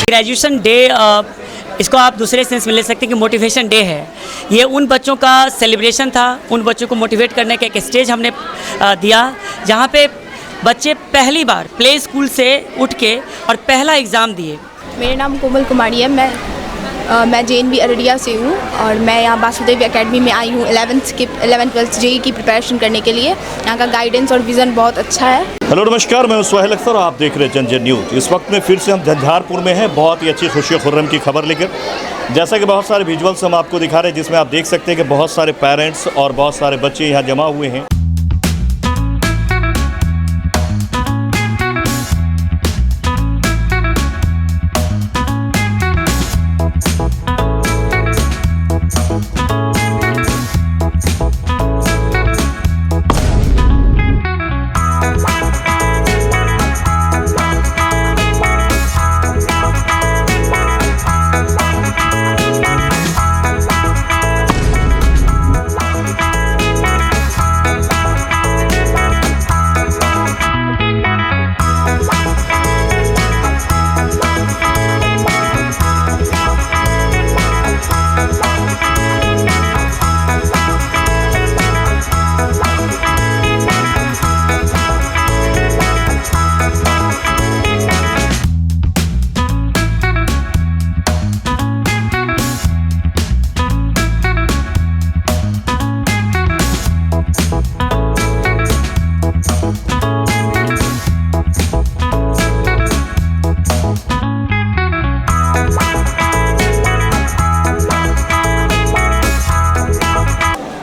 Graduation day इसको आप दूसरे सेंस में ले सकते हैं कि मोटिवेशन डे है। ये उन बच्चों का सेलिब्रेशन था, उन बच्चों को मोटिवेट करने का एक स्टेज हमने दिया जहाँ पे बच्चे पहली बार प्ले स्कूल से उठ के और पहला एग्ज़ाम दिए। मेरा नाम कोमल कुमारी है। मैं JNV अररिया से हूँ और मैं यहाँ वासुदेव एकेडमी में आई हूँ 11th 12th JEE की प्रिपरेशन करने के लिए। यहाँ का गाइडेंस और विज़न बहुत अच्छा है। हेलो नमस्कार, मैं सुहेल अख्तर और आप देख रहे हैं जन न्यूज़। इस वक्त में फिर से हम झंझारपुर में हैं, बहुत ही अच्छी खुशी खुर्रम की खबर लेकर। जैसा कि बहुत सारे विजुअल्स हम आपको दिखा रहे हैं जिसमें आप देख सकते हैं कि बहुत सारे पेरेंट्स और बहुत सारे बच्चे यहाँ जमा हुए हैं।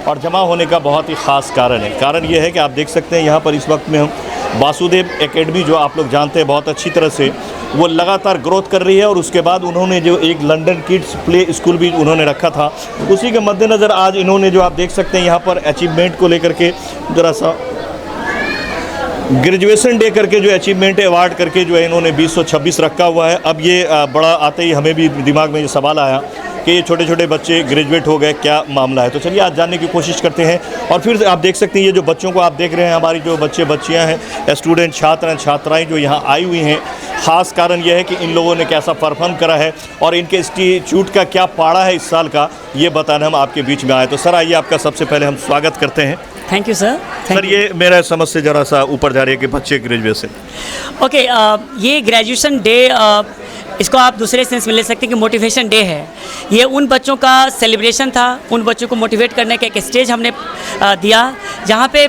और जमा होने का बहुत ही ख़ास कारण है। कारण ये है कि आप देख सकते हैं यहाँ पर इस वक्त में हम वासुदेव एकेडमी, जो आप लोग जानते हैं बहुत अच्छी तरह से, वो लगातार ग्रोथ कर रही है। और उसके बाद उन्होंने जो एक लंदन किड्स प्ले स्कूल भी उन्होंने रखा था, उसी के मद्देनज़र आज इन्होंने जो आप देख सकते हैं यहाँ पर अचीवमेंट को लेकर के ज़रा सा ग्रेजुएशन डे करके जो अचीवमेंट अवार्ड करके जो है इन्होंने 2026 रखा हुआ है। अब ये बड़ा आते ही हमें भी दिमाग में ये सवाल आया कि ये छोटे छोटे बच्चे ग्रेजुएट हो गए, क्या मामला है। तो चलिए आज जानने की कोशिश करते हैं। और फिर आप देख सकते हैं ये जो बच्चों को आप देख रहे हैं, हमारी जो बच्चे बच्चियां हैं, स्टूडेंट छात्र हैं, छात्राएं जो यहाँ आई हुई हैं, ख़ास कारण यह है कि इन लोगों ने कैसा परफॉर्म करा है और इनके इंस्टीट्यूट का क्या पाड़ा है इस साल का, ये बताना हम आपके बीच में आए। तो सर आइए, आपका सबसे पहले हम स्वागत करते हैं। Thank you sir. सर ये मेरा समझ से ज़रा सा ऊपर जा रही है कि बच्चे ग्रेजुएशन। ओके, ये ग्रेजुएशन डे इसको आप दूसरे सेंस में ले सकते हैं कि मोटिवेशन डे है। ये उन बच्चों का सेलिब्रेशन था, उन बच्चों को मोटिवेट करने का एक स्टेज हमने दिया जहाँ पे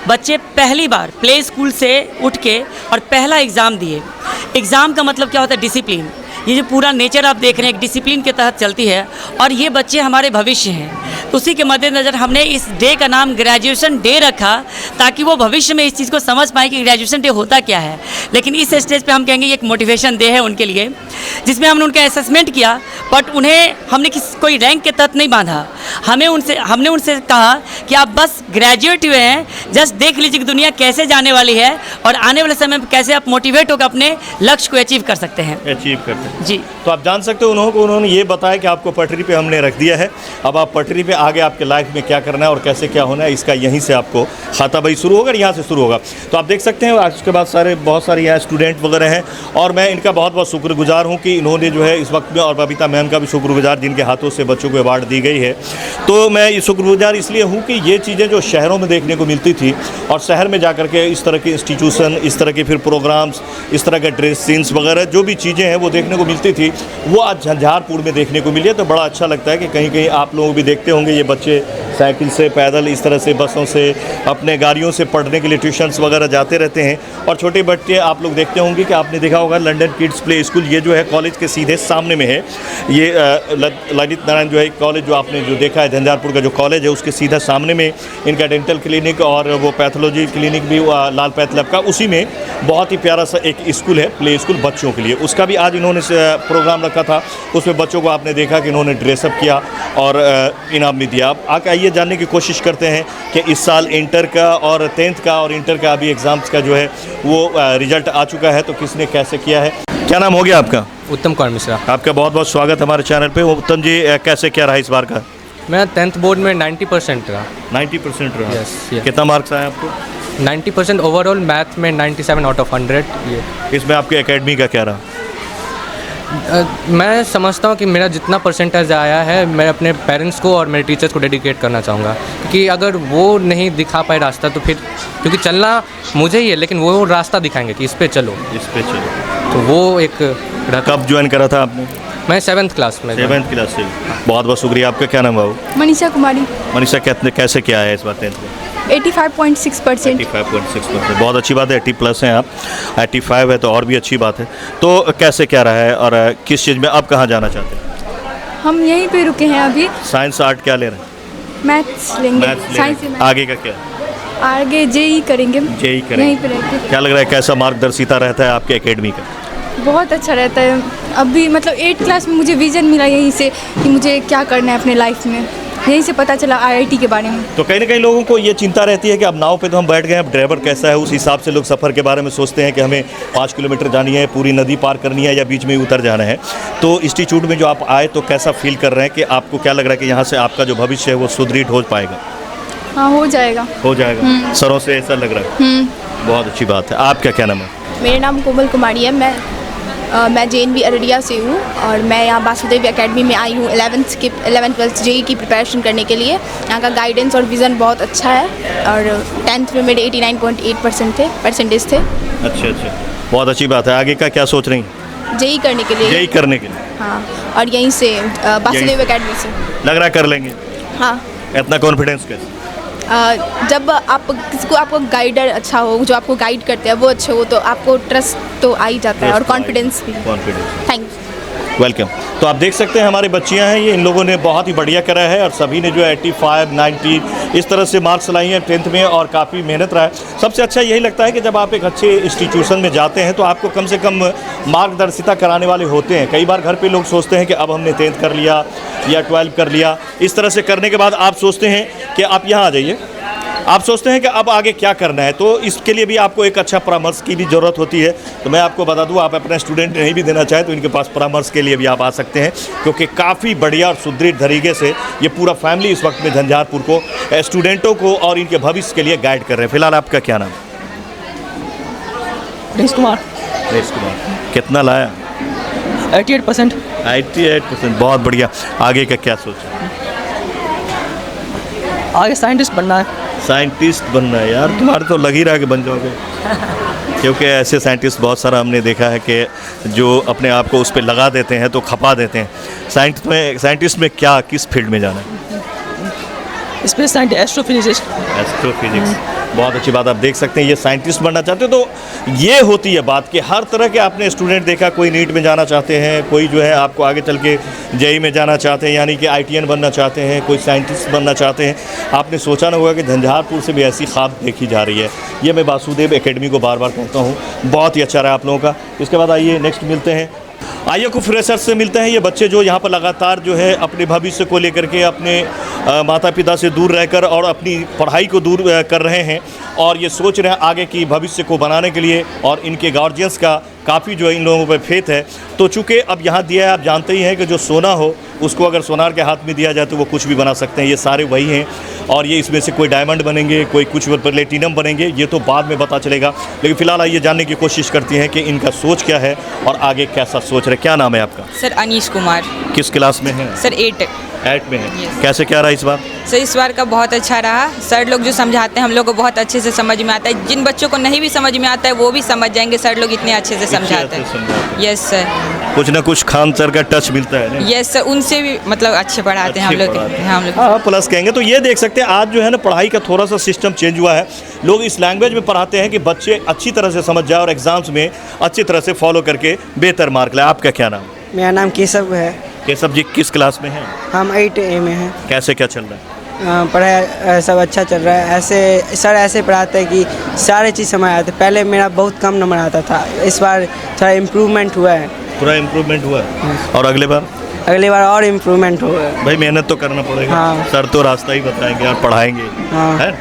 बच्चे पहली बार प्ले स्कूल से उठ के और पहला एग्ज़ाम दिए। एग्ज़ाम का मतलब क्या होता है? डिसिप्लिन। ये जो पूरा नेचर आप देख रहे हैं एक डिसिप्लिन के तहत चलती है और ये बच्चे हमारे भविष्य हैं। उसी के मद्देनज़र हमने इस डे का नाम ग्रेजुएशन डे रखा ताकि वो भविष्य में इस चीज़ को समझ पाएँ कि ग्रेजुएशन डे होता क्या है। लेकिन इस स्टेज पे हम कहेंगे ये एक मोटिवेशन डे है उनके लिए, जिसमें हमने उनका असेसमेंट किया। बट उन्हें हमने कोई रैंक के तहत नहीं बांधा। हमने उनसे कहा कि आप बस ग्रेजुएट हुए हैं, जस्ट देख लीजिए कि दुनिया कैसे जाने वाली है और आने वाले समय में कैसे आप मोटिवेट होकर अपने लक्ष्य को अचीव कर सकते हैं। अचीव करते हैं जी। तो आप जान सकते हो उन्होंने ये बताया कि आपको पटरी पे हमने रख दिया है। अब आप पटरी पे आगे आपके लाइफ में क्या करना है और कैसे क्या होना है, इसका यहीं से आपको खाताबाई शुरू होगा, यहाँ से शुरू होगा। तो आप देख सकते हैं आज उसके बाद बहुत सारे यहाँ स्टूडेंट वगैरह हैं और मैं इनका बहुत बहुत शुक्रगुजार हूँ कि इन्होंने जो है इस वक्त में, और बबीता मैम का भी शुक्रगुजार जिनके हाथों से बच्चों को अवार्ड दी गई है। तो मैं ये शुक्रगुजार इसलिए हूँ कि ये चीज़ें जो शहरों में देखने को मिलती थी और शहर में जा कर के इस तरह के इंस्टीट्यूशन, इस तरह के फिर प्रोग्राम्स, इस तरह के ड्रेस सीन्स वगैरह जो भी चीज़ें हैं वो देखने को मिलती थी, वो आज झंझारपुर में देखने को मिली है। तो बड़ा अच्छा लगता है कि कहीं कहीं आप लोग भी देखते होंगे ये बच्चे साइकिल से, पैदल, इस तरह से बसों से, अपने गाड़ियों से पढ़ने के लिए ट्यूशन्स वगैरह जाते रहते हैं। और छोटे बच्चे आप लोग देखते होंगे कि आपने देखा होगा लंदन किड्स प्ले स्कूल, ये जो है कॉलेज के सीधे सामने में है। ये ललित नारायण जो है कॉलेज जो आपने जो देखा है झंझारपुर का जो कॉलेज है उसके सीधा सामने में इनका डेंटल क्लिनिक और वो पैथोलॉजी क्लिनिक भी लाल पैथ लैब का, उसी में बहुत ही प्यारा सा एक स्कूल है, प्ले स्कूल बच्चों के लिए। उसका भी आज इन्होंने प्रोग्राम रखा था, उसमें बच्चों को आपने देखा कि इन्होंने ड्रेसअप किया और इनाम भी दिया। आप आइए जानने की कोशिश करते हैं कि इस साल इंटर का और 10th का और इंटर का अभी एग्ज़ाम्स का जो है वो रिजल्ट आ चुका है, तो किसने कैसे किया है। क्या नाम हो गया आपका? उत्तम कुमार मिश्रा। आपका बहुत बहुत स्वागत हमारे चैनल पे। उत्तम जी कैसे क्या रहा इस बार का? मेरा 10th बोर्ड में 90% रहा। 90% रहा? Yes, yeah. कितना मार्क्स आए आपको? 90% ओवरऑल, मैथ में 97 आउट ऑफ 100। ये इसमें आपके एकेडमी का क्या रहा? मैं समझता हूँ कि मेरा जितना परसेंटेज आया है मैं अपने पेरेंट्स को और मेरे टीचर्स को डेडिकेट करना चाहूँगा, क्योंकि अगर वो नहीं दिखा पाए रास्ता तो फिर, क्योंकि चलना मुझे ही है लेकिन वो रास्ता दिखाएंगे कि इस पे चलो, तो वो एक कब ज्वाइन करा था आपने? मैं 7th क्लास में। 7th क्लास से। बहुत बहुत शुक्रिया। आपका क्या नाम बाबू? मनीषा कुमारी। मनीषा, कैसे क्या है इस बार 10th में? 85.6%। 85.6%। बहुत अच्छी बात है, 80+ हैं आप। 85 है तो और भी अच्छी बात है। तो कैसे क्या रहा है और किस चीज़ में अब कहाँ जाना चाहते हैं? हम यहीं पे रुके हैं अभी। साइंस आर्ट क्या ले रहे हैं? मैथ्स लेंगे। साइंस से आगे का क्या? आगे जेई करेंगे। जेई करेंगे। यहीं पे रहते। क्या लग रहा है, कैसा मार्गदर्शिता रहता है आपके एकेडमी का? बहुत अच्छा रहता है। अभी मतलब 8th क्लास में मुझे विज़न मिला यहीं से कि मुझे क्या करना है अपने लाइफ में, यहीं से पता चला आईआईटी के बारे में। तो कहीं ना कहीं लोगों को ये चिंता रहती है कि अब नाव पे तो हम बैठ गए, अब ड्राइवर कैसा है, उस हिसाब से लोग सफ़र के बारे में सोचते हैं कि हमें 5 किलोमीटर जानी है, पूरी नदी पार करनी है या बीच में ही उतर जाना है। तो इंस्टीट्यूट में जो आप आए तो कैसा फील कर रहे हैं कि आपको क्या लग रहा है कि यहाँ से आपका जो भविष्य है वो सुदृढ़ हो पाएगा? हाँ, हो जाएगा। हो जाएगा, सरों से ऐसा लग रहा है। बहुत अच्छी बात है। आपका क्या नाम है? मेरा नाम कोमल कुमारी है। मैं JNV अररिया से हूँ और मैं यहाँ वासुदेव एकेडमी में आई हूँ 11th 12th जेई की प्रिपरेशन करने के लिए। यहाँ का गाइडेंस और विज़न बहुत अच्छा है और 10th में मेरे 89.8% परसेंटेज थे। अच्छा, बहुत अच्छी बात है। आगे का क्या सोच रही हैं? जेई करने के लिए। जेई करने के लिए? हाँ, और यहीं से वासुदेव एकेडमी से। लग रहा है कर लेंगे? हाँ। इतना कॉन्फिडेंस कैसे? जब आपको गाइडर अच्छा हो, जो आपको गाइड करते हैं वो अच्छे हो, तो आपको ट्रस्ट तो आ ही जाता है और कॉन्फिडेंस भी। Thank you. वेलकम। तो आप देख सकते हैं हमारी बच्चियां हैं ये, इन लोगों ने बहुत ही बढ़िया करा है और सभी ने जो 85, 90 इस तरह से मार्क्स लाई हैं 10th में और काफ़ी मेहनत रहा है। सबसे अच्छा यही लगता है कि जब आप एक अच्छे इंस्टीट्यूशन में जाते हैं तो आपको कम से कम मार्गदर्शिता कराने वाले होते हैं। कई बार घर पे लोग सोचते हैं कि अब हमने 10th कर लिया या 12 कर लिया, इस तरह से करने के बाद आप सोचते हैं कि आप यहाँ आ जाइए, आप सोचते हैं कि अब आगे क्या करना है। तो इसके लिए भी आपको एक अच्छा परामर्श की भी ज़रूरत होती है। तो मैं आपको बता दूं, आप अपने स्टूडेंट नहीं भी देना चाहें तो इनके पास परामर्श के लिए भी आप आ सकते हैं, क्योंकि काफ़ी बढ़िया और सुदृढ़ तरीके से ये पूरा फैमिली इस वक्त में झंझारपुर को स्टूडेंटों को और इनके भविष्य के लिए गाइड कर रहे हैं। फिलहाल आपका क्या नाम? प्रिंस कुमार। कितना लाया? 88%। 88%। बहुत बढ़िया। आगे का क्या सोचा? आगे साइंटिस्ट बनना है। साइंटिस्ट बनना है? यार तुम्हारे तो लग ही रहा है कि बन जाओगे, क्योंकि ऐसे साइंटिस्ट बहुत सारा हमने देखा है कि जो अपने आप को उस पर लगा देते हैं तो खपा देते हैं। साइंटिस्ट में क्या, किस फील्ड में जाना है? Space scientist, astrophysics. बहुत अच्छी बात। आप देख सकते हैं ये साइंटिस्ट बनना चाहते हो। तो ये होती है बात कि हर तरह के आपने स्टूडेंट देखा, कोई नीट में जाना चाहते हैं, कोई जो है आपको आगे चल के जेई में जाना चाहते हैं यानी कि ITN बनना चाहते हैं, कोई साइंटिस्ट बनना चाहते हैं। आपने सोचा ना होगा कि झंझारपुर से भी ऐसी ख्वाब देखी जा रही है। ये मैं वासुदेव एकेडमी को बार बार कहता हूँ, बहुत ही अच्छा रहा आप लोगों का। इसके बाद आइए नेक्स्ट मिलते हैं, आइए कुछ फ्रेशर्स से मिलते हैं। ये बच्चे जो यहाँ पर लगातार जो है अपने भविष्य को लेकर के अपने माता पिता से दूर रहकर और अपनी पढ़ाई को दूर कर रहे हैं और ये सोच रहे हैं आगे की भविष्य को बनाने के लिए, और इनके गार्जियंस का काफ़ी जो है इन लोगों पर फेथ है। तो चूँकि अब यहाँ दिया है, आप जानते ही हैं कि जो सोना हो उसको अगर सोनार के हाथ में दिया जाए तो वो कुछ भी बना सकते हैं। ये सारे वही हैं और ये इसमें से कोई डायमंड बनेंगे, कोई कुछ प्लेटिनम बनेंगे, ये तो बाद में पता चलेगा। लेकिन फ़िलहाल आइए जानने की कोशिश करती हैं कि इनका सोच क्या है और आगे कैसा सोच रहे। क्या नाम है आपका? सर अनीश कुमार। किस क्लास में है? सर 8 में है। कैसे क्या रहा इस बार? सर इस बार का बहुत अच्छा रहा। सर लोग जो समझाते हैं हम लोग को बहुत अच्छे से समझ में आता है। जिन बच्चों को नहीं भी समझ में आता है वो भी समझ जाएंगे, सर लोग इतने अच्छे से समझाते हैं। Yes sir. कुछ ना कुछ खान सर का टच मिलता है। यस सर, उनसे भी मतलब अच्छे पढ़ाते हैं हम लोग। हाँ, प्लस कहेंगे तो ये देख सकते हैं आज जो है ना पढ़ाई का थोड़ा सा सिस्टम चेंज हुआ है। लोग इस लैंग्वेज में पढ़ाते हैं कि बच्चे अच्छी तरह से समझ जाए और एग्जाम्स में अच्छी तरह से फॉलो करके बेहतर मार्क लाए। आपका क्या नाम? मेरा नाम केशव है। केशव जी किस क्लास में हैं? हम 8A में हैं। कैसे क्या चल रहा है? पढ़ाई सब अच्छा चल रहा है। ऐसे सर ऐसे पढ़ाते हैं कि सारे चीज़ समझ आते। पहले मेरा बहुत कम नंबर आता था, इस बार थोड़ा इम्प्रूवमेंट हुआ है। पूरा इम्प्रूवमेंट हुआ है। और अगले बार और इम्प्रूवमेंट होगा। भाई मेहनत तो करना पड़ेगा। हाँ। सर तो रास्ता ही बताएंगे और पढ़ाएंगे। हाँ। है?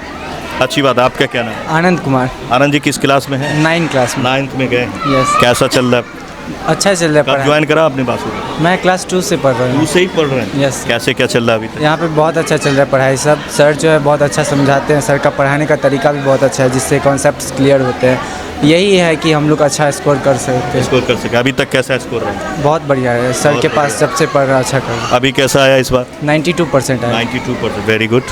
अच्छी बात। आपका क्या नाम? आनंद कुमार। आनंद जी किस क्लास में है? 9 क्लास में। 9th में गए। यस। कैसा चल रहा है? अच्छा चल रहा है। कब ज्वाइन करा आपने बासुदेव? मैं क्लास 2 से पढ़ रहा हूँ। 2 से ही पढ़ रहे हैं? यस। कैसे क्या चल रहा है अभी तक? यहाँ पे बहुत अच्छा चल रहा है पढ़ाई। सर जो है बहुत अच्छा समझाते हैं। सर का पढ़ाने का तरीका भी बहुत अच्छा है, जिससे कॉन्सेप्ट्स क्लियर होते हैं यही है कि हम लोग अच्छा स्कोर कर सकते हैं। स्कोर कर सके। अभी तक कैसा स्कोर रहा है? बहुत बढ़िया है सर बहुत के पास बढ़िया। जब से पढ़ रहा अच्छा कर अभी कैसा आया इस बार? 92% है। 92%, वेरी गुड।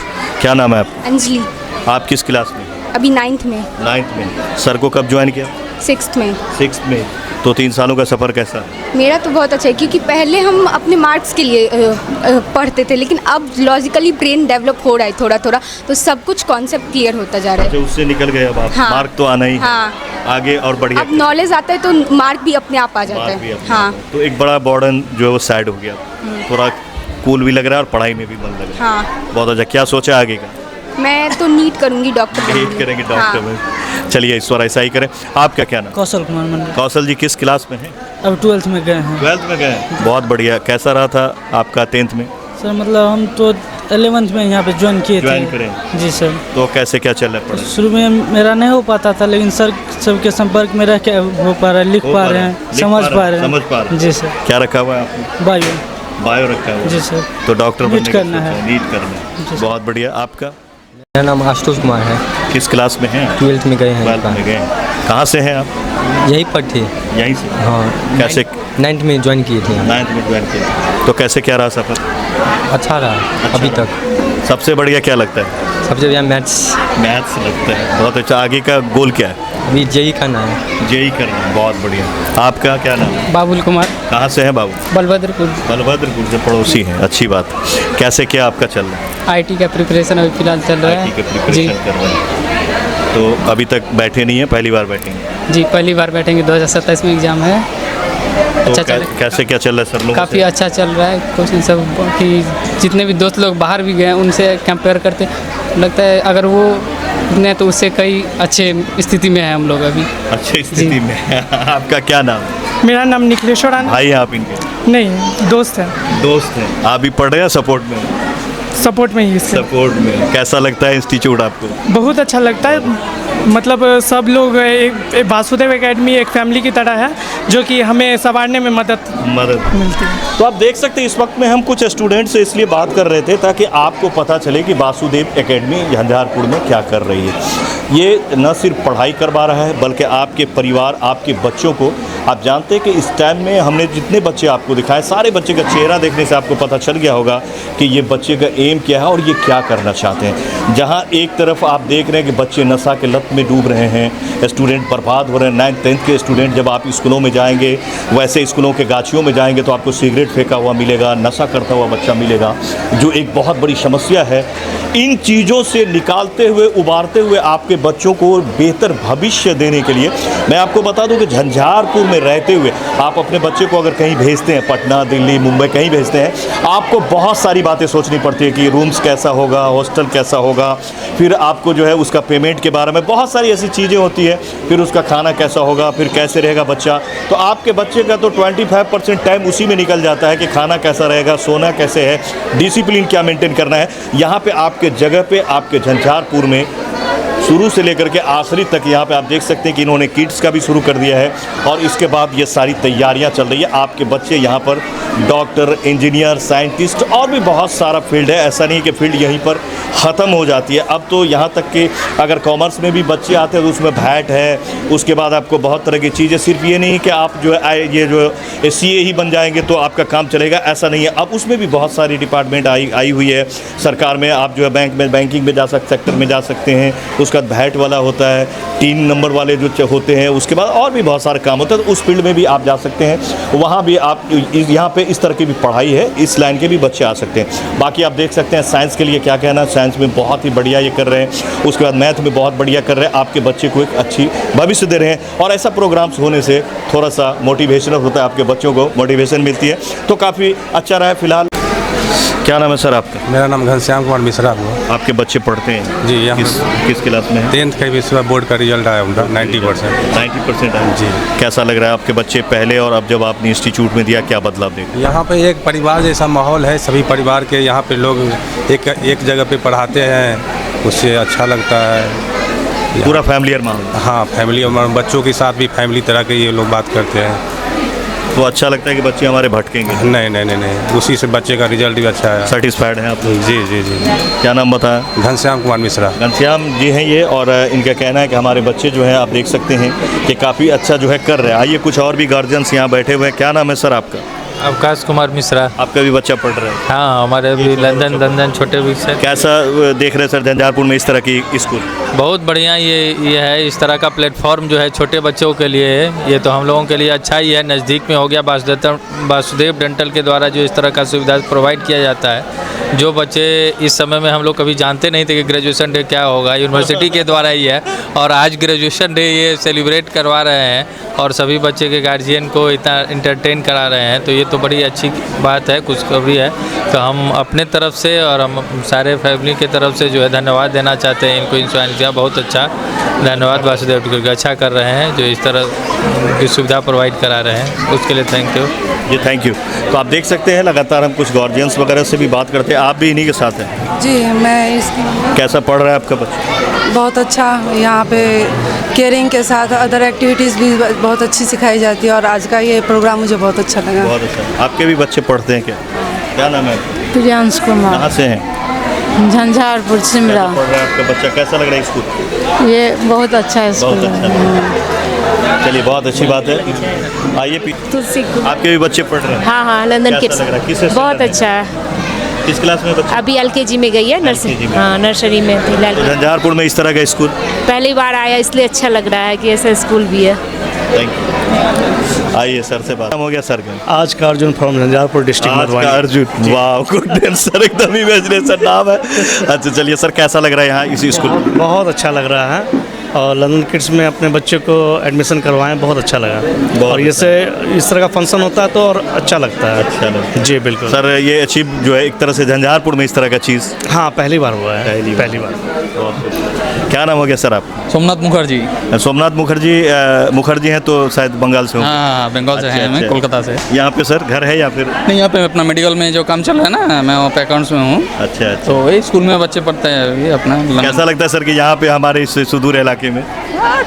क्या नाम है आपका? अंजलि, आप किस क्लास में? अभी 9th में, 9th में। सर को कब ज्वाइन किया? 6th में। 6th में। तो 3 सालों का सफ़र कैसा? मेरा तो बहुत अच्छा है, क्योंकि पहले हम अपने मार्क्स के लिए पढ़ते थे, लेकिन अब लॉजिकली ब्रेन डेवलप हो रहा है थोड़ा थोड़ा, तो सब कुछ कॉन्सेप्ट क्लियर होता जा रहा जो है। उससे निकल गए अब आप। हाँ। मार्क तो आना ही है। हाँ। आगे और बढ़िया। अब नॉलेज आता है तो मार्क भी अपने आप आ जाता मार्क भी है। अपने हाँ आप है। तो एक बड़ा बर्डन जो है वो साइड हो गया, थोड़ा कूल भी लग रहा है और पढ़ाई में भी मन लग रहा है। हाँ। बहुत अच्छा। क्या सोचा आगे का? मैं तो नीट करूँगी, डॉक्टर नीट करेंगे, डॉक्टर में। चलिए इस बार ऐसा ही करें। आपका क्या नाम? कौशल कुमार मंडल। कौशल जी किस क्लास में हैं? अब 12th में गए हैं 12th में गए हैं। बहुत बढ़िया। कैसा रहा था आपका 10th में? सर, मतलब हम तो 11th में यहाँ पे ज्वाइन किए थे। ज्वाइन करें। जी सर। तो कैसे क्या चल रहा है पढ़ाई? शुरू में मेरा नहीं हो पाता था, लेकिन सर सबके संपर्क में रह के हो पा रहा है, लिख हो पा पा रहे रहा है, हैं, लिख समझ पा रहे पा हैं, रहे हैं। समझ पा रहे हैं। जी सर। क्या रखा हुआ है आपने? बायो। बायो रखा हुआ है। जी सर। तो डॉक्टर नीट बनने का करना सोचा है। नीट करना है। बहुत बढ़िया। आपका मेरा नाम आशुतोष कुमार है। किस क्लास में हैं? 12th में गए हैं। 12th में गए हैं। कहाँ से हैं आप? यही पर थे। यहीं से। हाँ। कैसे? 9th में ज्वाइन किए थे। 9th में ज्वाइन किया। तो कैसे क्या रहा सफ़र? अच्छा रहा अभी तक। सबसे बढ़िया क्या लगता है? सबसे बढ़िया मैथ्स। मैथ्स लगता है। बहुत अच्छा। आगे का गोल क्या है? अभी जेई करना है। जेई करना है। बहुत बढ़िया। आपका क्या नाम है? बाबुल कुमार, कहाँ से हैं बाबू? बलभद्रपुर। बलभद्रपुर से पड़ोसी हैं। अच्छी बात। कैसे क्या आपका चल रहा है? IT का प्रिपरेशन अभी फिलहाल चल रहा IT के प्रिपरेशन कर रहे हैं। तो अभी तक बैठे नहीं हैं, पहली बार बैठेंगे? जी, पहली बार बैठेंगे। 2027 में एग्ज़ाम है। तो अच्छा चल- कैसे क्या चल रहा है सर लोगों काफ़ी से? अच्छा चल रहा है। कोचिंग सब कि जितने भी दोस्त लोग बाहर भी गए हैं उनसे कंपेयर करते लगता है अगर वो ने तो उससे कई अच्छे स्थिति में है हम लोग अभी। अच्छी स्थिति में है। आपका क्या नाम है? मेरा नाम निखिलेश्वर आनंद। भाई हैं आप इनके? नहीं, दोस्त है। दोस्त हैं। आप भी पढ़ रहे हैं सपोर्ट में? सपोर्ट में ही इसके। सपोर्ट में। कैसा लगता है इंस्टीट्यूट आपको? बहुत अच्छा लगता है। मतलब सब लोग एक वासुदेव एकेडमी एक फैमिली की तरह है, जो कि हमें संवारने में मदद मिलती है। तो आप देख सकते हैं इस वक्त में हम कुछ स्टूडेंट से इसलिए बात कर रहे थे ताकि आपको पता चले कि वासुदेव एकेडमी झंझारपुर में क्या कर रही है। ये न सिर्फ पढ़ाई करवा रहा है बल्कि आपके परिवार, आपके बच्चों को, आप जानते हैं कि इस टाइम में हमने जितने बच्चे आपको दिखाए, सारे बच्चे का चेहरा देखने से आपको पता चल गया होगा कि ये बच्चे का एम क्या है और ये क्या करना चाहते हैं। जहाँ एक तरफ आप देख रहे हैं कि बच्चे नशा के लत में डूब रहे हैं, स्टूडेंट बर्बाद हो रहे हैं। 9th 10th के स्टूडेंट जब आप स्कूलों में जाएंगे, वैसे स्कूलों के गाछियों में जाएंगे तो आपको सिगरेट फेंका हुआ मिलेगा, नशा करता हुआ बच्चा मिलेगा, जो एक बहुत बड़ी समस्या है। इन चीज़ों से निकालते हुए, उबारते हुए आपके बच्चों को बेहतर भविष्य देने के लिए मैं आपको बता दूं कि झंझारपुर में रहते हुए आप अपने बच्चे को अगर कहीं भेजते हैं, पटना, दिल्ली, मुंबई कहीं भेजते हैं, आपको बहुत सारी बातें सोचनी पड़ती है कि रूम्स कैसा होगा, हॉस्टल कैसा होगा, फिर आपको जो है उसका पेमेंट के बारे में बहुत सारी ऐसी चीज़ें होती है, फिर उसका खाना कैसा होगा, फिर कैसे रहेगा बच्चा। तो आपके बच्चे का तो 25% टाइम उसी में निकल जाता है कि खाना कैसा रहेगा, सोना कैसे है, डिसिप्लिन क्या मेंटेन करना है। यहाँ पे आपके जगह पे, आपके झंझारपुर में शुरू से लेकर के आखिरी तक यहाँ पे आप देख सकते हैं कि इन्होंने किड्स का भी शुरू कर दिया है और इसके बाद ये सारी तैयारियाँ चल रही है। आपके बच्चे यहाँ पर डॉक्टर, इंजीनियर, साइंटिस्ट और भी बहुत सारा फील्ड है। ऐसा नहीं कि फील्ड यहीं पर ख़त्म हो जाती है। अब तो यहाँ तक कि अगर कॉमर्स में भी बच्चे आते हैं तो उसमें भैट है, उसके बाद आपको बहुत तरह की चीज़ें, सिर्फ ये नहीं कि आप जो है ये जो CA ही बन जाएंगे तो आपका काम चलेगा, ऐसा नहीं है। अब उसमें भी बहुत सारी डिपार्टमेंट आई हुई है सरकार में। आप जो है बैंकिंग में जा सकते, सेक्टर में जा सकते हैं। उसका भैट वाला होता है, 3 नंबर वाले जो होते हैं, उसके बाद और भी बहुत सारे काम होते हैं, तो उस फील्ड में भी आप जा सकते हैं। वहाँ भी आप यहाँ पे इस तरह की भी पढ़ाई है, इस लाइन के भी बच्चे आ सकते हैं। बाकी आप देख सकते हैं साइंस के लिए क्या कहना, साइंस में बहुत ही बढ़िया ये कर रहे हैं, उसके बाद मैथ में बहुत बढ़िया कर रहे हैं, आपके बच्चे को एक अच्छी भविष्य दे रहे हैं। और ऐसा प्रोग्राम्स होने से थोड़ा सा मोटिवेशनल होता है, आपके बच्चों को मोटिवेशन मिलती है, तो काफ़ी अच्छा रहा है। फिलहाल क्या नाम है सर आपका? मेरा नाम घनश्याम कुमार मिश्रा हुआ। आपके बच्चे पढ़ते हैं? जी, यहाँ किस क्लास में है? 10th का भी इस बार बोर्ड का रिजल्ट आया उनका 90%। 90% आया जी। कैसा लग रहा है आपके बच्चे पहले और अब जब आपने इंस्टीट्यूट में दिया, क्या बदलाव देखा? यहाँ पे एक परिवार जैसा माहौल है, सभी परिवार के यहाँ पे लोग एक जगह पे पढ़ाते हैं, उससे अच्छा लगता है। पूरा फैमिलियर माहौल? हाँ, फैमिली और बच्चों के साथ भी फैमिली तरह के ये लोग बात करते हैं। तो अच्छा लगता है कि बच्चे हमारे भटकेंगे? नहीं नहीं नहीं नहीं, उसी से बच्चे का रिजल्ट भी अच्छा है। सेटिस्फाइड हैं आप? जी जी जी। क्या नाम बताया? घनश्याम कुमार मिश्रा। घनश्याम जी हैं ये, और इनका कहना है कि हमारे बच्चे जो हैं आप देख सकते हैं कि काफ़ी अच्छा जो है कर रहे हैं। आइए कुछ और भी गार्जियंस यहाँ बैठे हुए हैं। क्या नाम है सर आपका? अवकाश कुमार मिश्रा। आपका भी बच्चा पढ़ रहा है? हाँ, हमारे भी लंदन छोटे भी सर। कैसा देख रहे हैं सर झंझारपुर में इस तरह की स्कूल? बहुत बढ़िया ये है, इस तरह का प्लेटफॉर्म जो है छोटे बच्चों के लिए है, ये तो हम लोगों के लिए अच्छा ही है। नज़दीक में हो गया, वासुदेव डेंटल के द्वारा जो इस तरह का सुविधा प्रोवाइड किया जाता है। जो बच्चे इस समय में हम लोग कभी जानते नहीं थे कि ग्रेजुएशन डे क्या होगा, यूनिवर्सिटी के द्वारा ही है, और आज ग्रेजुएशन डे ये सेलिब्रेट करवा रहे हैं और सभी बच्चे के गार्जियन को इतना इंटरटेन करा रहे हैं, तो ये तो बड़ी अच्छी बात है, खुशखबरी है। तो हम अपने तरफ से और हम सारे फैमिली के तरफ से जो है धन्यवाद देना चाहते हैं इनको। इंश्योरेंस किया, बहुत अच्छा धन्यवाद वासुदेव टिकर, अच्छा कर रहे हैं जो इस तरह की सुविधा प्रोवाइड करा रहे हैं, उसके लिए thank you ji. Thank you. तो आप देख सकते हैं लगातार हम कुछ गार्जियंस वगैरह से भी बात करते हैं। आप भी इन्हीं के साथ हैं? जी, मैं इसकी। कैसा पढ़ रहा है आपका बच्चा? बहुत अच्छा, यहाँ पे केयरिंग के साथ अदर एक्टिविटीज़ भी बहुत अच्छी सिखाई जाती है, और आज का ये प्रोग्राम मुझे बहुत अच्छा लगा। बहुत अच्छा। आपके भी बच्चे पढ़ते हैं क्या? क्या नाम है? प्रियांश कुमार। कहाँ से हैं? झंझारपुर सिमरा। पढ़ रहा है आपका बच्चा? कैसा लग रहा है स्कूल? ये बहुत अच्छा है स्कूल। बहुत अच्छा। चलिए, बहुत अच्छी बात है। आइए, आपके भी बच्चे पढ़ रहे हैं? हाँ हाँ, लंदन किड्स। बहुत अच्छा है। किस क्लास में बच्चे? अभी LKG में गई है, नर्सरी। हाँ, नर्सरी में फिलहाल। तो झंझारपुर में इस तरह का स्कूल पहली बार आया, इसलिए अच्छा लग रहा है कि ऐसा स्कूल भी है। Thank you. आइए सर से बात हो गया। सर का आज का अर्जुन फ्रॉम झंझारपुर डिस्ट्रिक्ट। अर्जुन, वाह, गुड सर, एकदम इमेजिनेशन नाम है। अच्छा, चलिए सर, कैसा लग रहा है यहाँ इस स्कूल? बहुत अच्छा लग रहा है, और लंदन किड्स में अपने बच्चे को एडमिशन करवाएं, बहुत अच्छा लगा। और इस तरह का फंक्शन होता है तो और अच्छा लगता है। अच्छा लगता है जी बिल्कुल सर। ये अचीव जो है एक तरह से झंझारपुर में इस तरह का चीज़? हाँ, पहली बार हुआ है। पहली बार। क्या नाम हो गया सर आप? सोमनाथ मुखर्जी। सोमनाथ मुखर्जी हैं तो शायद बंगाल से हो? हाँ, बंगाल से हैं, मैं कोलकाता से। यहाँ पे सर घर है या फिर? नहीं, यहाँ पे अपना मेडिकल में जो काम चल रहा है ना, मैं वहाँ पे अकाउंट्स में हूँ। अच्छा। तो वही स्कूल में बच्चे पढ़ते हैं अभी अपना। कैसा लगता है सर कि यहाँ पे हमारे इस सुदूर इलाके में?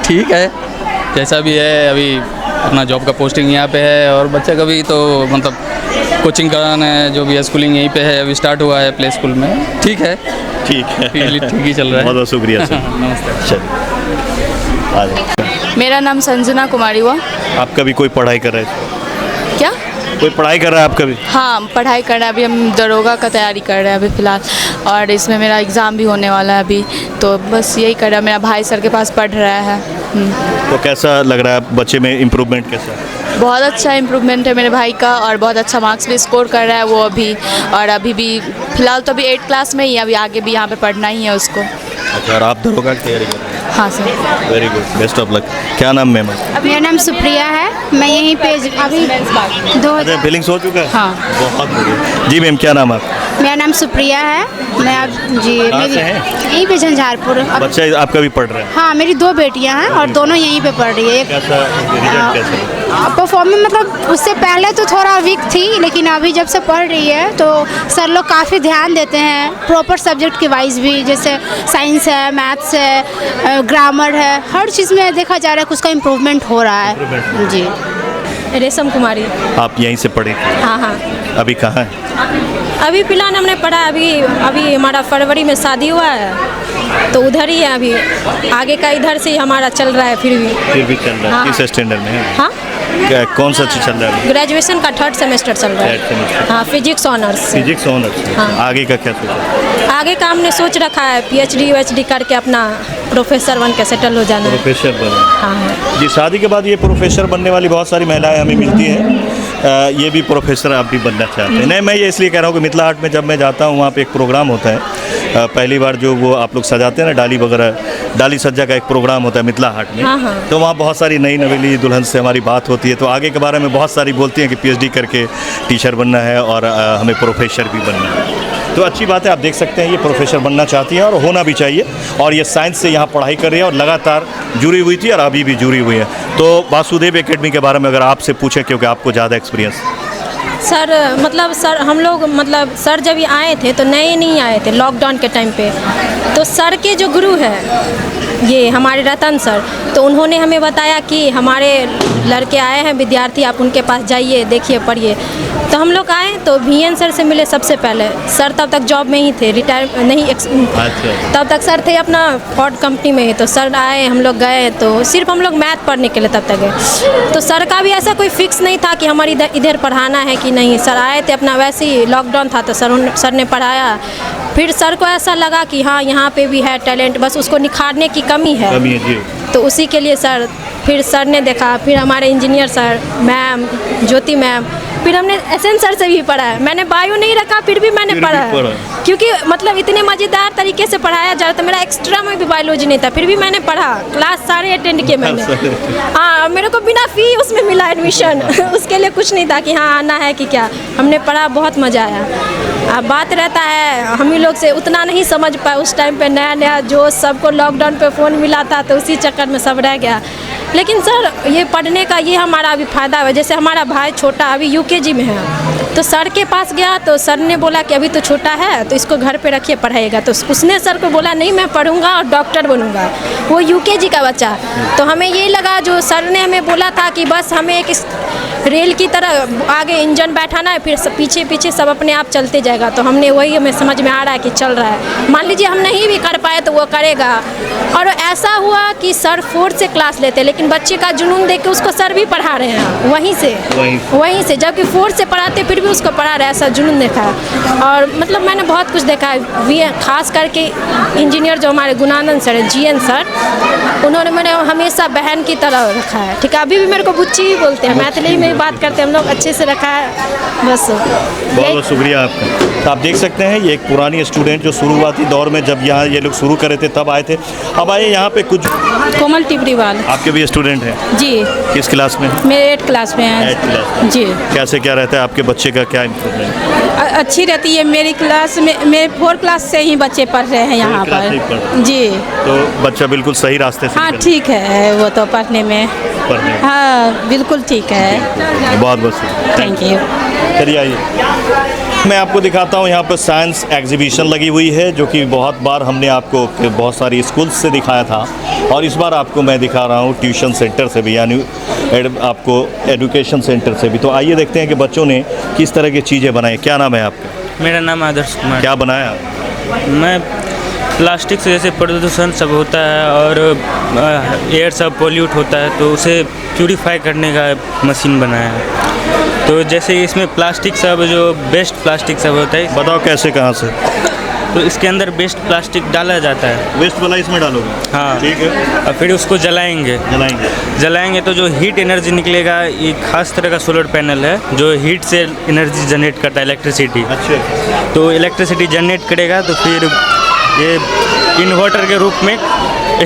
ठीक है, जैसा भी है, अभी अपना जॉब का पोस्टिंग यहाँ पे है, और बच्चा का भी तो मतलब कोचिंग कराना है, जो भी है स्कूलिंग यहीं पे है, अभी स्टार्ट हुआ है प्ले स्कूल में। ठीक है, ठीक ही चल रहा है। बहुत बहुत शुक्रिया सर। नमस्ते। मेरा नाम संजना कुमारी हुआ। आपका भी कोई पढ़ाई कर रहा है? क्या? कोई पढ़ाई कर रहा है आपका भी? हाँ, पढ़ाई कर रहे हैं, अभी हम दरोगा का तैयारी कर रहे हैं अभी फ़िलहाल, और इसमें मेरा एग्ज़ाम भी होने वाला है अभी, तो बस यही कर रहा है। मेरा भाई सर के पास पढ़ रहा है। तो कैसा लग रहा है बच्चे में इम्प्रूवमेंट कैसा है? बहुत अच्छा इम्प्रूवमेंट है मेरे भाई का, और बहुत अच्छा मार्क्स भी स्कोर कर रहा है वो अभी, और अभी भी फ़िलहाल तो अभी 8th क्लास में ही है, अभी आगे भी यहाँ पे पढ़ना ही है उसको। अच्छा, और आप दरोगा की तैयारी कर रहे हैं? हाँ sir. Very good, best of luck. क्या नाम मैम? मेरा नाम सुप्रिया है, मैं यहीं पे अभी अच्छा, फीलिंग्स हो चुका है? हाँ। बहुत बढ़िया जी। मैम क्या नाम है? मेरा नाम सुप्रिया है, मैं अब जी यहीं पे झंझारपुर। बच्चा आपका भी पढ़ रहा है? हाँ, मेरी 2 बेटियां हैं और दोनों यहीं पे पढ़ रही है। कैसा रिजल्ट कैसा? परफॉर्मेंस मतलब उससे पहले तो थोड़ा वीक थी, लेकिन अभी जब से पढ़ रही है तो सर लोग काफ़ी ध्यान देते हैं प्रॉपर सब्जेक्ट के वाइज भी, जैसे साइंस है, मैथ्स है, ग्रामर है, हर चीज़ में देखा जा रहा है कि उसका इम्प्रूवमेंट हो रहा है। जी। रेशम कुमारी। आप यहीं से पढ़े? हाँ हाँ। अभी कहाँ है? अभी फिलहाल हमने पढ़ा, अभी हमारा फरवरी में शादी हुआ है, तो उधर ही है अभी, आगे का इधर से ही हमारा चल रहा है। फिर भी चल रहा है। हाँ। किस स्टैंडर्ड में है? हाँ, कौन सा चीज़ चल रहा है? ग्रेजुएशन का 3rd सेमेस्टर चल रहा है। हाँ, फिजिक्स ऑनर्स। Physics honours. हाँ। आगे का क्या सोचा? आगे का हमने सोच रखा है PhD करके अपना प्रोफेसर बन के सेटल हो जाना है। प्रोफेसर बनना। हाँ जी। शादी के बाद ये प्रोफेसर बनने वाली बहुत सारी महिलाएं हमें मिलती हैं। ये भी प्रोफेसर आप भी बनना चाहते हैं? नहीं, मैं ये इसलिए कह रहा हूँ कि मिथिला हाट में जब मैं जाता हूँ वहाँ पे एक प्रोग्राम होता है, पहली बार जो वो आप लोग सजाते हैं ना, डाली वगैरह, डाली सज्जा का एक प्रोग्राम होता है मिथिला हाट में। हाँ। तो वहाँ बहुत सारी नई नवेली दुल्हन से हमारी बात होती है, तो आगे के बारे में बहुत सारी बोलती हैं कि PhD करके टीचर बनना है और हमें प्रोफेसर भी बनना है। तो अच्छी बात है, आप देख सकते हैं ये प्रोफेसर बनना चाहती हैं और होना भी चाहिए, और ये साइंस से यहाँ पढ़ाई कर रही है और लगातार जुड़ी हुई थी और अभी भी जुड़ी हुई है। तो वासुदेव एकेडमी के बारे में अगर आपसे पूछें, क्योंकि आपको ज़्यादा एक्सपीरियंस। सर, मतलब सर हम लोग मतलब सर जब आए थे तो नए नहीं आए थे, लॉकडाउन के टाइम पे, तो सर के जो गुरु है ये हमारे रतन सर, तो उन्होंने हमें बताया कि हमारे लड़के आए हैं विद्यार्थी, आप उनके पास जाइए, देखिए, पढ़िए। तो हम लोग आए तो VN सर से मिले सबसे पहले। सर तब तक जॉब में ही थे, रिटायर नहीं, तब तक सर थे अपना फोर्ड कंपनी में ही। तो सर आए, हम लोग गए, तो सिर्फ हम लोग मैथ पढ़ने के लिए तब तक गए। तो सर का भी ऐसा कोई फिक्स नहीं था कि हमारे इधर पढ़ाना है कि नहीं। सर आए थे अपना, वैसे ही लॉकडाउन था तो सर ने पढ़ाया। फिर सर को ऐसा लगा कि हाँ यहाँ पे भी है टैलेंट, बस उसको निखारने की कमी है। तो उसी के लिए फिर सर ने देखा, फिर हमारे इंजीनियर सर, मैम ज्योति मैम, फिर हमने SN सर से भी पढ़ा है। मैंने बायो नहीं रखा, फिर भी मैंने पढ़ा है, क्योंकि मतलब इतने मज़ेदार तरीके से पढ़ाया जा रहा था। मेरा एक्स्ट्रा में भी बायोलॉजी नहीं था, फिर भी मैंने पढ़ा, क्लास सारे अटेंड किए मैंने। हाँ, मेरे को बिना फी उसमें मिला एडमिशन। उसके लिए कुछ नहीं था कि हाँ आना है कि क्या, हमने पढ़ा, बहुत मज़ा आया। अब बात रहता है हम ही लोग से उतना नहीं समझ पाए उस टाइम पे, नया नया जो सबको लॉकडाउन पे फ़ोन मिला था, तो उसी चक्कर में सब रह गया। लेकिन सर ये पढ़ने का ये हमारा अभी फ़ायदा है। जैसे हमारा भाई छोटा अभी UKG में है, तो सर के पास गया तो सर ने बोला कि अभी तो छोटा है तो इसको घर पे रखिए, पढ़ाइएगा। तो उसने सर को बोला नहीं, मैं पढ़ूंगा और डॉक्टर बनूंगा। वो UKG का बच्चा। तो हमें ये लगा, जो सर ने हमें बोला था कि बस हमें एक रेल की तरह आगे इंजन बैठाना है, फिर पीछे पीछे सब अपने आप चलते जाएगा। तो हमने वही, हमें समझ में आ रहा है कि चल रहा है। मान लीजिए हम नहीं भी कर पाए तो वो करेगा। और ऐसा हुआ कि सर 4th से क्लास लेते, लेकिन बच्चे का जुनून देख के उसको सर भी पढ़ा रहे हैं वहीं से, जबकि 4th से पढ़ाते फिर भी उसको पढ़ा रहे, ऐसा जुनून देखा है। और मतलब मैंने बहुत कुछ देखा है। खास करके इंजीनियर जो हमारे गुणानंद सर है, GN सर, उन्होंने मैंने हमेशा बहन की तरह रखा है। ठीक है, अभी भी मेरे को बुच्ची ही बोलते हैं, मैथिली में बात करते हैं हम लोग, अच्छे से रखा है। बस बहुत बहुत शुक्रिया आपका। तो आप देख सकते हैं ये एक पुरानी स्टूडेंट जो शुरुआती दौर में जब यहाँ ये लोग शुरू करे थे तब आए थे, अब आए यहाँ पे कुछ। कोमल टिबरीवाल। आपके भी स्टूडेंट हैं जी? किस क्लास में? मेरे 8th क्लास में हैं। 8th क्लास जी। कैसे क्या रहता है आपके बच्चे का, क्या इम्प्रूवमेंट? अच्छी रहती है मेरी क्लास में। मेरे 4th क्लास से ही बच्चे पढ़ रहे हैं यहाँ पर जी। तो बच्चा बिल्कुल सही रास्ते से? हाँ ठीक है, वो तो पढ़ने में हाँ बिल्कुल ठीक है। बहुत बहुत थैंक यू। चलिए आइए, मैं आपको दिखाता हूँ यहाँ पर साइंस एग्जीबिशन लगी हुई है, जो कि बहुत बार हमने आपको बहुत सारी स्कूल्स से दिखाया था, और इस बार आपको मैं दिखा रहा हूँ ट्यूशन सेंटर से भी, यानी आपको एजुकेशन सेंटर से भी। तो आइए देखते हैं कि बच्चों ने किस तरह की चीज़ें बनाई। क्या नाम है आपका? मेरा नाम आदर्श कुमार। क्या बनाया? मैं प्लास्टिक से जैसे प्रदूषण सब होता है और एयर सब पॉल्यूट होता है, तो उसे प्यूरीफाई करने का मशीन बनाया है। तो जैसे इसमें प्लास्टिक सब, जो बेस्ट प्लास्टिक सब होता है। बताओ कैसे, कहाँ से? तो इसके अंदर बेस्ट प्लास्टिक डाला जाता है। वेस्ट वाला इसमें डालोगे? हाँ ठीक है। और फिर उसको जलाएंगे तो जो हीट एनर्जी निकलेगा, ये खास तरह का सोलर पैनल है जो हीट से एनर्जी जनरेट करता है, इलेक्ट्रिसिटी। अच्छा। तो इलेक्ट्रिसिटी जनरेट करेगा तो फिर ये इन्वर्टर के रूप में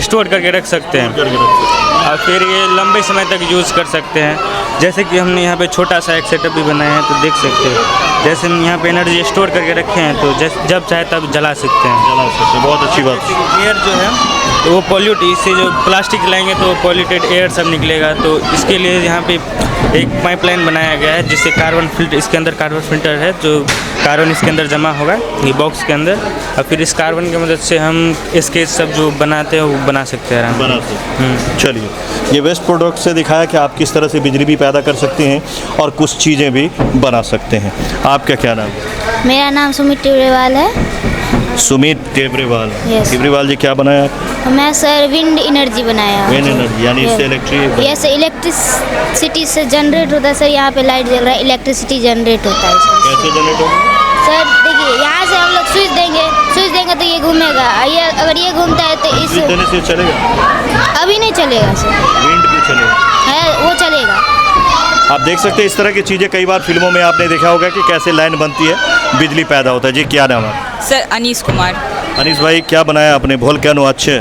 स्टोर करके रख सकते हैं और फिर ये लंबे समय तक यूज़ कर सकते हैं। जैसे कि हमने यहाँ पे छोटा सा एक सेटअप भी बनाया है, तो देख सकते हैं जैसे हम यहाँ पे एनर्जी स्टोर करके रखे हैं, तो जब चाहे तब जला सकते हैं। बहुत अच्छी बात। एयर जो है तो वो पॉल्यूट, इससे जो प्लास्टिक जलाएंगे तो पॉल्यूटेड एयर सब निकलेगा। तो इसके लिए यहाँ पे एक पाइपलाइन बनाया गया है, जिससे कार्बन फिल्टर, इसके अंदर कार्बन फिल्टर है, जो कार्बन इसके अंदर जमा होगा ये बॉक्स के अंदर, और फिर इस कार्बन की मदद से हम स्केच सब जो बनाते हैं वो बना सकते हैं आराम से। चलिए, ये वेस्ट प्रोडक्ट से दिखाया कि आप किस तरह से बिजली भी पैदा कर सकते हैं और कुछ चीज़ें भी बना सकते हैं। आपका क्या नाम है? मेरा नाम सुमित टिबरीवाल है। सुमित टिबरीवाल। Yes. टिबरीवाल जी, क्या बनाया? मैं सर विंड एनर्जी बनाया। विंड एनर्जी यानी इससे इलेक्ट्रिक? यस, इलेक्ट्रिसिटी से जनरेट होता है सर। यहाँ पे लाइट जल रहा है, इलेक्ट्रिसिटी जनरेट होता है सर। कैसे जनरेट होगा? सर देखिए, यहाँ से हम लोग स्विच देंगे तो ये घूमेगा। ये अगर ये घूमता है तो इस देने से चलेगा? अभी नहीं चलेगा सर। विंड भी चलेगा? है, वो चलेगा। आप देख सकते हैं इस तरह की चीज़ें कई बार फिल्मों में आपने देखा होगा कि कैसे लाइन बनती है, बिजली पैदा होता है। जी, क्या नाम है? सर अनीस कुमार। अनीस भाई, क्या बनाया आपने? वोल्केनो। अच्छे।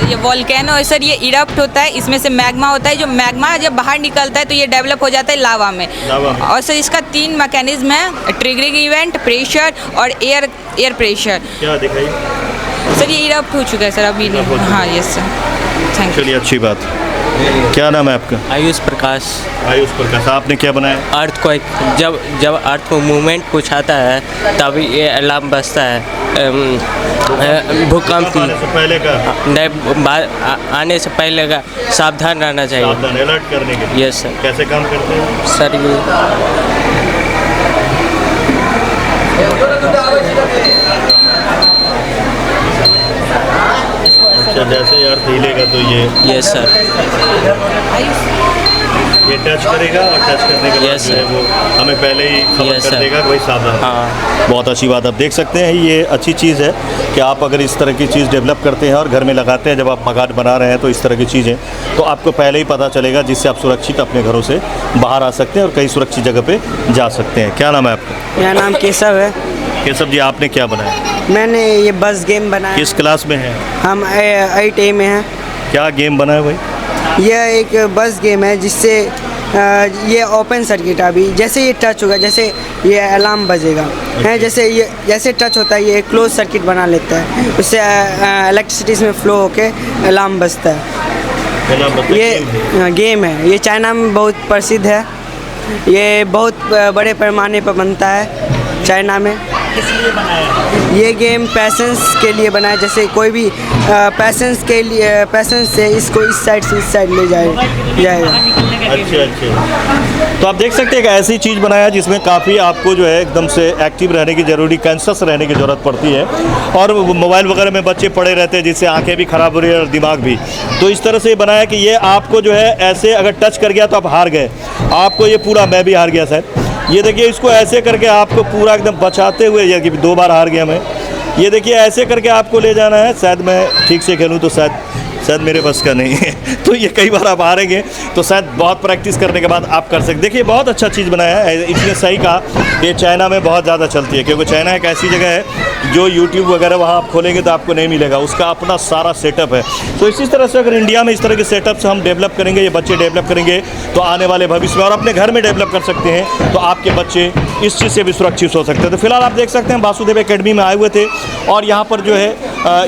ये वोल्केनो है सर, ये इरप्ट होता है, इसमें से मैग्मा होता है। जो मैग्मा जब बाहर निकलता है तो ये डेवलप हो जाता है लावा में। और सर इसका 3 मैकेनिज्म है, ट्रिगरिंग इवेंट, प्रेशर और एयर प्रेशर। क्या दिखाइए? सर ये इरप्ट हो चुका है सर अभी। हाँ यस सर, थैंक यू। चलिए, अच्छी बात। क्या नाम है आपका? आयुष प्रकाश। आयुष प्रकाश, आपने क्या बनाया? अर्थ को जब अर्थ को मूवमेंट कुछ आता है तब ये अलार्म बजता है। भूकंप पहले का आने से पहले का सावधान रहना चाहिए, सावधान अलर्ट करने के लिए। Yes sir. कैसे काम करते हैं सर? अच्छा, जैसे यार हिलेगा तो ये यस सर। ये टच करेगा और टच करने के बाद जो है वो हमें पहले ही खबर कर देगा कि भाई सावधान। हाँ। बहुत अच्छी बात, आप देख सकते हैं ये अच्छी चीज़ है कि आप अगर इस तरह की चीज़ डेवलप करते हैं और घर में लगाते हैं, जब आप मकान बना रहे हैं तो इस तरह की चीज़ें तो आपको पहले ही पता चलेगा, जिससे आप सुरक्षित अपने घरों से बाहर आ सकते हैं और कई सुरक्षित जगह पे जा सकते हैं। क्या नाम है आपका? मेरा नाम केशव है। केशव जी, आपने क्या बनाया? मैंने ये बस गेम बनाया। किस क्लास में है? हम 8A में हैं। क्या गेम बनाया भाई? यह एक बस गेम है जिससे ये ओपन सर्किट, अभी जैसे ये टच होगा, जैसे ये अलार्म बजेगा है, जैसे टच होता है ये क्लोज सर्किट बना लेता है, उससे इलेक्ट्रिसिटी इसमें फ्लो होके अलार्म बजता है। ये गेम है, ये चाइना में बहुत प्रसिद्ध है, ये बहुत बड़े पैमाने पर बनता है चाइना में। किस लिए बनाया? ये गेम पैसेंस के लिए बनाया, जैसे कोई भी पैसेंस से इसको इस साइड से इस साइड ले जाएगा। अच्छा, तो आप देख सकते हैं कि ऐसी चीज़ बनाया जिसमें काफ़ी आपको जो है एकदम से एक्टिव रहने की जरूरी, कॉन्शियस रहने की ज़रूरत पड़ती है। और मोबाइल वगैरह में बच्चे पड़े रहते हैं जिससे आंखें भी ख़राब हो रही है और दिमाग भी। तो इस तरह से बनाया कि ये आपको जो है ऐसे अगर टच कर गया तो आप हार गए, आपको ये पूरा, मैं भी हार गया सर। ये देखिए, इसको ऐसे करके आपको पूरा एकदम बचाते हुए, या कि 2 बार हार गया मैं, ये देखिए ऐसे करके आपको ले जाना है। शायद मैं ठीक से खेलूँ तो शायद मेरे बस का नहीं है तो ये कई बार आप हारेंगे, तो शायद बहुत प्रैक्टिस करने के बाद आप कर सकते। देखिए बहुत अच्छा चीज़ बनाया है, इसने सही कहा, ये चाइना में बहुत ज़्यादा चलती है, क्योंकि चाइना एक ऐसी जगह है जो यूट्यूब वगैरह वहाँ आप खोलेंगे तो आपको नहीं मिलेगा, उसका अपना सारा सेटअप है। तो इसी तरह से अगर इंडिया में इस तरह के सेटअप से हम डेवलप करेंगे, ये बच्चे डेवलप करेंगे, तो आने वाले भविष्य में और अपने घर में डेवलप कर सकते हैं, तो आपके बच्चे इस चीज़ से भी सुरक्षित हो सकते हैं। तो फिलहाल आप देख सकते हैं वासुदेव एकेडमी में आए हुए थे और यहाँ पर जो है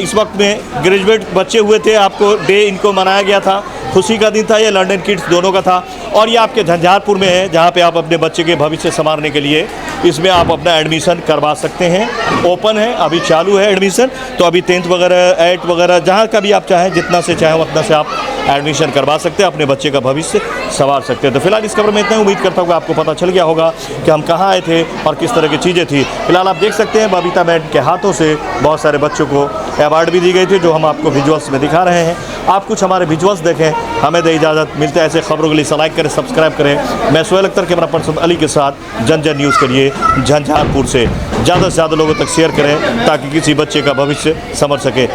इस वक्त में ग्रेजुएट बच्चे हुए थे, आपको डे इनको मनाया गया था, खुशी का दिन था, ये लंदन किड्स दोनों का था। और ये आपके झंझारपुर में है, जहाँ पे आप अपने बच्चे के भविष्य संवारने के लिए इसमें आप अपना एडमिशन करवा सकते हैं। ओपन है, अभी चालू है एडमिशन, तो अभी 10th वगैरह 8 वगैरह जहाँ का भी आप चाहें, जितना से चाहें उतना से आप एडमिशन करवा सकते हैं, अपने बच्चे का भविष्य संवार सकते हैं। तो फिलहाल इस खबर में इतना, उम्मीद करता हूँ कि आपको पता चल गया होगा कि हम कहाँ आए थे और किस तरह की चीज़ें थी। फिलहाल आप देख सकते हैं बबीता मैम के हाथों से बहुत सारे बच्चों को अवार्ड भी दी गई थी, जो हम आपको विजुअल्स में दिखा रहे हैं। आप कुछ हमारे विजुअल्स देखें, हमें दे इजाज़त। मिलते हैं ऐसे खबरों के लिए, लाइक करें, सब्सक्राइब करें। मैं सोहेल अख्तर, कैमरा पर्सन अली के साथ, जन जन न्यूज़ के लिए झंझारपुर से। ज़्यादा से ज़्यादा लोगों तक शेयर करें ताकि किसी बच्चे का भविष्य संवर सके।